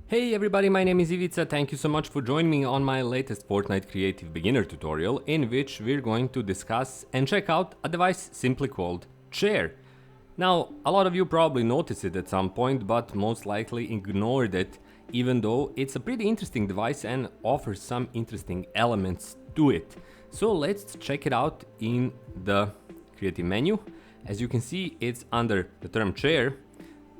Hey everybody, my name is Ivica. Thank you so much for joining me on my latest Fortnite Creative beginner tutorial, in which we're going to discuss and check out a device simply called Chair. Now, a lot of you probably noticed it at some point, but most likely ignored it, even though it's a pretty interesting device and offers some interesting elements to it. So let's check it out in the creative menu. As you can see, it's under the term Chair.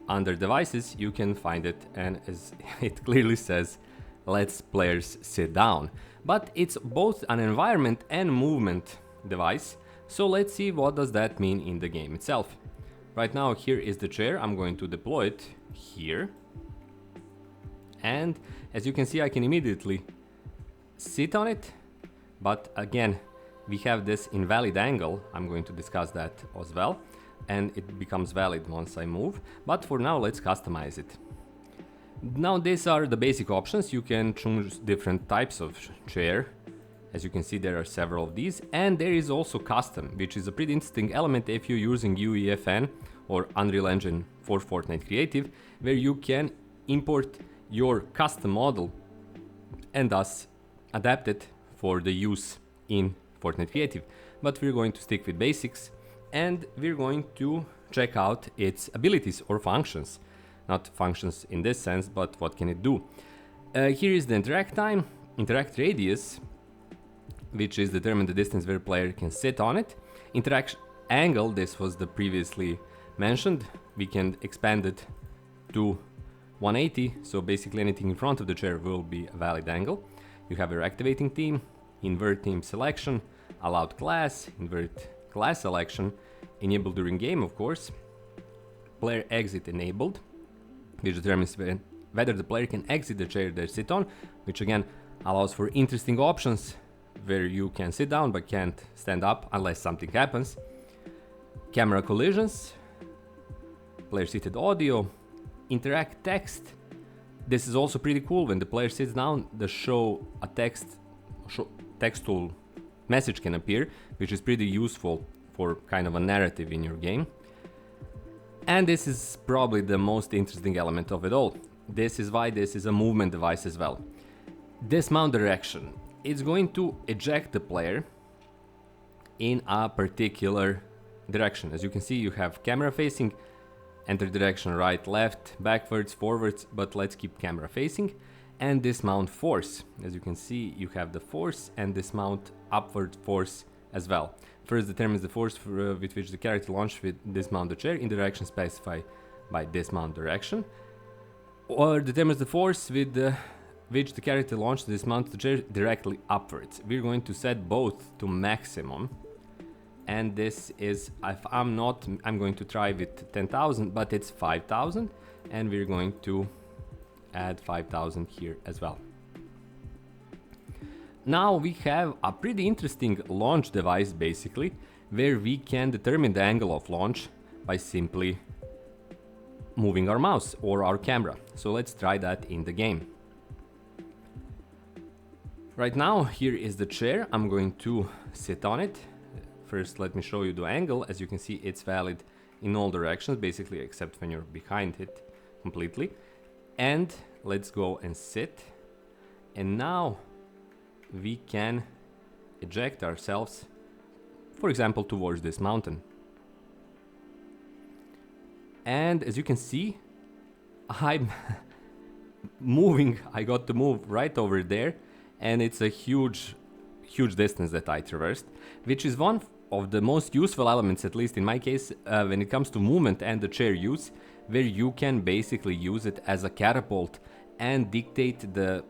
Under devices you can find it, and as it clearly says, lets players sit down. But it's both an environment and movement device, so let's see what does that mean in the game itself. Right now here is the chair. I'm going to deploy it here, and as you can see I can immediately sit on it, but again we have this invalid angle. I'm going to discuss that as well, and it becomes valid once I move, but for now let's customize it. Now these are the basic options. You can choose different types of chair. As you can see, there are several of these, and there is also custom, which is a pretty interesting element if you're using UEFN or Unreal Engine for Fortnite Creative, where you can import your custom model and thus adapt it for the use in Fortnite Creative. But we're going to stick with basics, and we're going to check out its abilities or functions. Not functions in this sense, but what can it do. Here is the interact time, interact radius, which is determine the distance where player can sit on it. Interact angle, this was the previously mentioned. We can expand it to 180, so basically anything in front of the chair will be a valid angle. You have your activating theme, invert theme selection, allowed class, invert class selection, enabled during game, of course. Player exit enabled, which determines whether the player can exit the chair they sit on, which again allows for interesting options where you can sit down but can't stand up unless something happens. Camera collisions, player seated audio, interact text. This is also pretty cool. When the player sits down, the show a textual message can appear, which is pretty useful for kind of a narrative in your game. And this is probably the most interesting element of it all. This is why this is a movement device as well. Dismount direction. It's going to eject the player in a particular direction. As you can see, you have camera facing, enter direction right, left, backwards, forwards, but let's keep camera facing. And dismount force. As you can see, you have the force and dismount upward force as well. First determines the force with which the character launched with dismount the chair in the direction specified by dismount direction, or determines the force with which the character launched to dismount the chair directly upwards. We're going to set both to maximum, and this is, if I'm going to try with 10,000, but it's 5,000, and we're going to add 5,000 here as well. Now we have a pretty interesting launch device basically, where we can determine the angle of launch by simply moving our mouse or our camera. So let's try that in the game. Right now here is the chair. I'm going to sit on it. First let me show you the angle. As you can see, it's valid in all directions basically, except when you're behind it completely. And let's go and sit, and now we can eject ourselves, for example, towards this mountain. And as you can see, I'm moving. I got to move right over there, and it's a huge distance that I traversed, which is one of the most useful elements, at least in my case, when it comes to movement and the chair use, where you can basically use it as a catapult and dictate the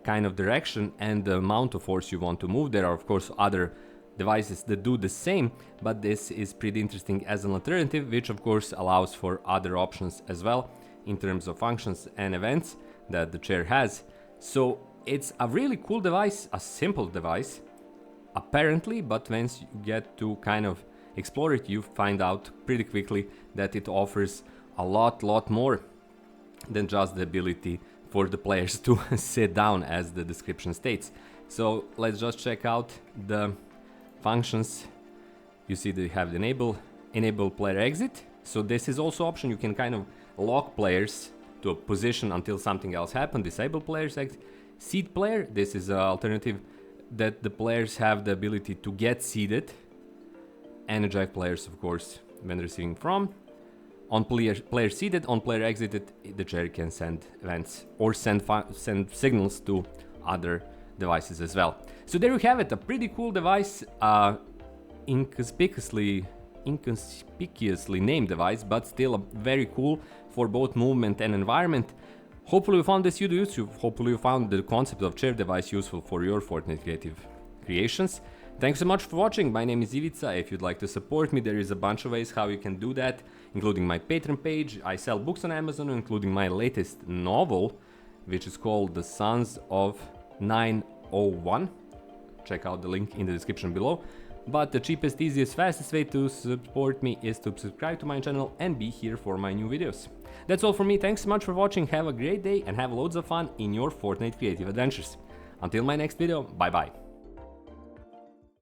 kind of direction and the amount of force you want to move. There are of course other devices that do the same, but this is pretty interesting as an alternative, which of course allows for other options as well in terms of functions and events that the chair has. So it's a really cool device, a simple device apparently, but once you get to kind of explore it, you find out pretty quickly that it offers a lot more than just the ability for the players to sit down, as the description states. So let's just check out the functions. You see they have the enable player exit. So this is also option. You can kind of lock players to a position until something else happens. Disable players exit. Seed player, this is an alternative that the players have the ability to get seeded and eject players, of course, when receiving from. On player seeded, on player exited, the cherry can send events or send signals to other devices as well. So there you have it, a pretty cool device, inconspicuously named device, but still a very cool for both movement and environment. Hopefully you found this video useful. Hopefully you found the concept of chair device useful for your Fortnite Creative creations. Thanks so much for watching. My name is Ivica. If you'd like to support me, there is a bunch of ways how you can do that, including my Patreon page. I sell books on Amazon, including my latest novel, which is called The Sons of 901. Check out the link in the description below. But the cheapest, easiest, fastest way to support me is to subscribe to my channel and be here for my new videos. That's all from me. Thanks so much for watching. Have a great day and have loads of fun in your Fortnite creative adventures. Until my next video, bye bye.